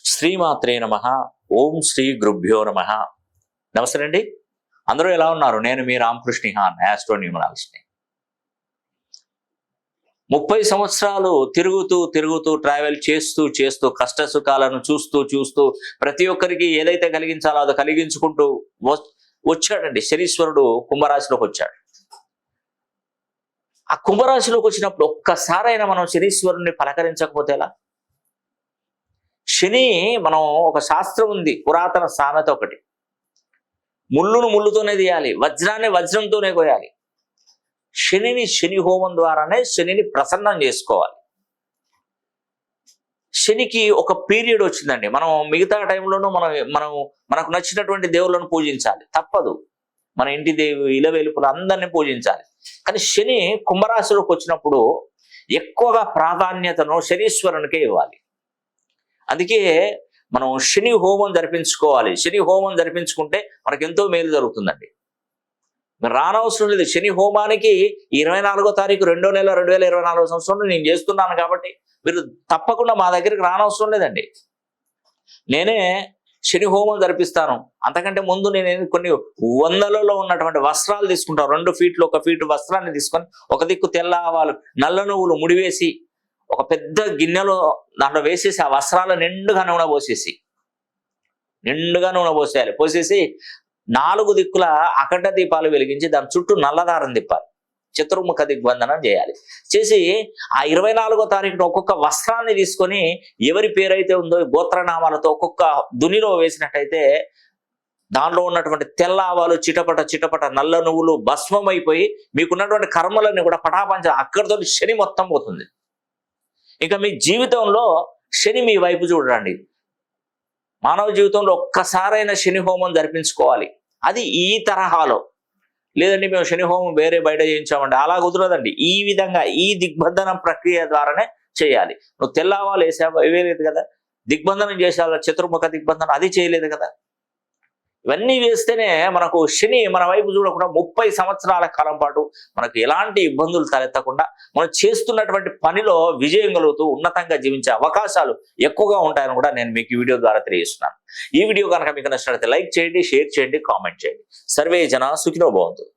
శ్రీమాత్రే నమః. ఓం శ్రీ గురుభ్యో నమః. నమస్తే అండి. అందరూ ఎలా ఉన్నారు? నేను మీ రామకృష్ణిహాన్, ఆస్ట్రోన్యూమరాలజిస్ట్ని. 30 సంవత్సరాలు తిరుగుతూ ట్రావెల్ చేస్తూ కష్ట సుఖాలను చూస్తూ ప్రతి ఒక్కరికి ఏదైతే కలిగించాలో అది కలిగించుకుంటూ వచ్చాడండి. శనీశ్వరుడు కుంభరాశిలోకి వచ్చాడు. ఆ కుంభరాశిలోకి వచ్చినప్పుడు ఒక్కసారైనా మనం శనీశ్వరుణ్ణి పలకరించకపోతే ఎలా? శని, మనం ఒక శాస్త్రం ఉంది, పురాతన సామెత ఒకటి, ముళ్ళును ముళ్ళుతోనే తీయాలి, వజ్రాన్ని వజ్రంతోనే కోయాలి. శనిని శని హోమం ద్వారానే శనిని ప్రసన్నం చేసుకోవాలి. శనికి ఒక పీరియడ్ వచ్చిందండి. మనం మిగతా టైంలోనూ మనకు నచ్చినటువంటి దేవుళ్ళను పూజించాలి, తప్పదు. మన ఇంటి దేవి ఇలవేలుపులు అందరినీ పూజించాలి. కానీ శని కుంభరాశిలోకి వచ్చినప్పుడు ఎక్కువగా ప్రాధాన్యతను శనీశ్వరునికే ఇవ్వాలి. అందుకే మనం శని హోమం జరిపించుకోవాలి. శని హోమం జరిపించుకుంటే మనకు ఎంతో మేలు జరుగుతుందండి. మీరు రానవసరం లేదు. శని హోమానికి 24వ తారీఖు 2వ నెల 2024వ సంవత్సరంలో నేను చేస్తున్నాను కాబట్టి మీరు తప్పకుండా మా దగ్గరికి రానవసరం లేదండి. నేనే శని హోమం జరిపిస్తాను. అంతకంటే ముందు నేను కొన్ని వందలలో ఉన్నటువంటి వస్త్రాలు తీసుకుంటాను. 2 ఫీట్లు 1 ఫీటు వస్త్రాన్ని తీసుకొని ఒక దిక్కు తెల్ల ఆవాలు, నల్ల నువ్వులు ముడివేసి ఒక పెద్ద గిన్నెలో దాంట్లో వేసేసి ఆ వస్త్రాలు నిండుగా నూనె పోసేయాలి. పోసేసి 4 దిక్కుల అఖండ దీపాలు వెలిగించి దాని చుట్టూ నల్లదారం తిప్పాలి. చతుర్ముఖ దిగ్బంధనం చేయాలి. చేసి ఆ 24వ తారీఖున ఒక్కొక్క వస్త్రాన్ని తీసుకొని ఎవరి పేరైతే ఉందో గోత్రనామాలతో ఒక్కొక్క దునిలో వేసినట్టయితే దానిలో ఉన్నటువంటి తెల్ల ఆవాలు చిటపట నల్ల నువ్వులు భస్మం అయిపోయి మీకున్నటువంటి కర్మలన్నీ కూడా పటాపంచ, అక్కడితో శని మొత్తం పోతుంది. ఇక మీ జీవితంలో శని మీ వైపు చూడండి. మానవ జీవితంలో ఒక్కసారైనా శని హోమం జరిపించుకోవాలి. అది ఈ తరహాలో. లేదండి మేము శని హోమం వేరే బయట చేయించామండి, అలా కుదరదండి. ఈ విధంగా ఈ దిగ్బంధనం ప్రక్రియ ద్వారానే చేయాలి. నువ్వు తెల్లవాళ్ళు వేయలేదు కదా, దిగ్బంధనం చేసేవాళ్ళ చతుర్ముఖ దిగ్బంధనం అది చేయలేదు కదా. ఇవన్నీ వేస్తేనే మనకు శని మన వైపు చూడకుండా 30 సంవత్సరాల కాలం పాటు మనకు ఎలాంటి ఇబ్బందులు తలెత్తకుండా మనం చేస్తున్నటువంటి పనిలో విజయం కలుగుతూ ఉన్నతంగా జీవించే అవకాశాలు ఎక్కువగా ఉంటాయని కూడా నేను మీకు ఈ వీడియో ద్వారా తెలియజేస్తున్నాను. ఈ వీడియో కనుక మీకు నచ్చినట్లయితే లైక్ చేయండి, షేర్ చేయండి, కామెంట్ చేయండి. సర్వే జన సుఖినో భవంతు.